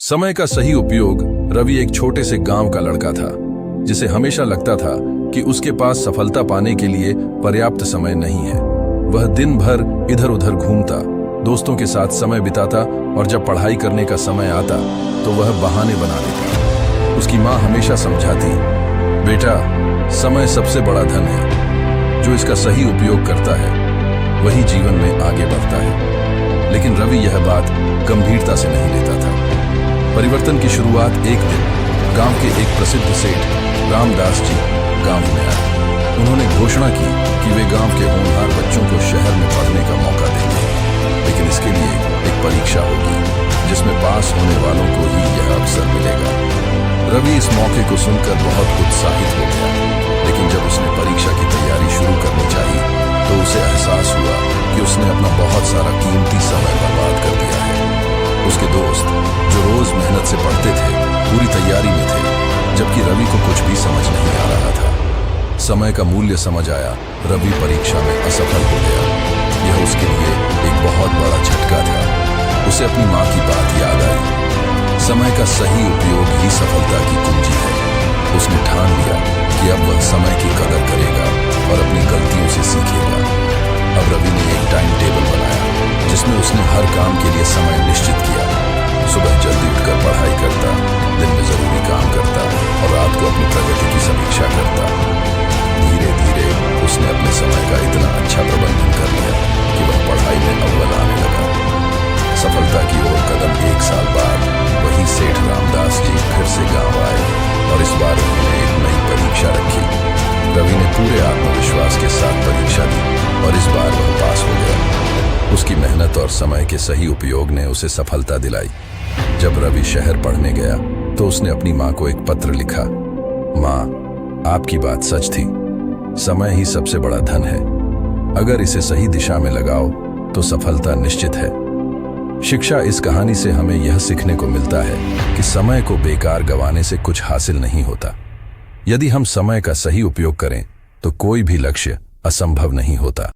समय का सही उपयोग। रवि एक छोटे से गांव का लड़का था जिसे हमेशा लगता था कि उसके पास सफलता पाने के लिए पर्याप्त समय नहीं है। वह दिन भर इधर उधर घूमता, दोस्तों के साथ समय बिताता और जब पढ़ाई करने का समय आता तो वह बहाने बना देता। उसकी माँ हमेशा समझाती, बेटा, समय सबसे बड़ा धन है। जो इसका सही उपयोग करता है वही जीवन में आगे बढ़ता है। लेकिन रवि यह बात गंभीरता से नहीं लेता था। परिवर्तन की शुरुआत एक दिन गांव के एक प्रसिद्ध सेठ रामदास जी गांव में आए। उन्होंने घोषणा की कि वे गांव के होनहार बच्चों को शहर में पढ़ने का मौका देंगे, लेकिन इसके लिए एक परीक्षा होगी जिसमें पास होने वालों को ही यह अवसर मिलेगा। रवि इस मौके को सुनकर बहुत उत्साहित हो गया, लेकिन जब उसने परीक्षा की तैयारी शुरू करनी चाहिए तो उसे एहसास हुआ कि उसने अपना बहुत सारा कीमती समय बर्बाद कर दिया है। उसके दोस्त जो रोज मेहनत से पढ़ते थे पूरी तैयारी में थे, जबकि रवि को कुछ भी समझ नहीं आ रहा था। समय का मूल्य समझ आया, रवि परीक्षा में असफल हो गया। यह उसके लिए एक बहुत बड़ा झटका था। उसे अपनी माँ की बात याद आई, समय का सही उपयोग ही सफलता की कुंजी है। उसने ठान लिया कि अब वह समय की कदर करेगा और अपनी गलतियों से सीखेगा। अब रवि ने एक टाइम टेबल बनाया जिसमें उसने हर काम के लिए समय निश्चित किया। सुबह जल्दी उठकर पढ़ाई करता, दिन में जरूरी काम करता और रात को अपनी प्रगति की समीक्षा करता। धीरे धीरे उसने अपने समय का इतना अच्छा प्रबंधन कर लिया कि वह पढ़ाई में अव्वल आने लगा। सफलता की ओर कदम 1 साल बाद वही सेठ रामदास जी फिर से गांव आए और इस बार उन्होंने एक नई परीक्षा रखी। रवि ने पूरे आत्मविश्वास के साथ परीक्षा दी और इस बार वह पास हो गया। उसकी मेहनत और समय के सही उपयोग ने उसे सफलता दिलाई। जब रवि शहर पढ़ने गया तो उसने अपनी माँ को एक पत्र लिखा, माँ, आपकी बात सच थी। समय ही सबसे बड़ा धन है। अगर इसे सही दिशा में लगाओ तो सफलता निश्चित है। शिक्षा इस कहानी से हमें यह सीखने को मिलता है कि समय को बेकार गंवाने से कुछ हासिल नहीं होता। यदि हम समय का सही उपयोग करें तो कोई भी लक्ष्य असंभव नहीं होता।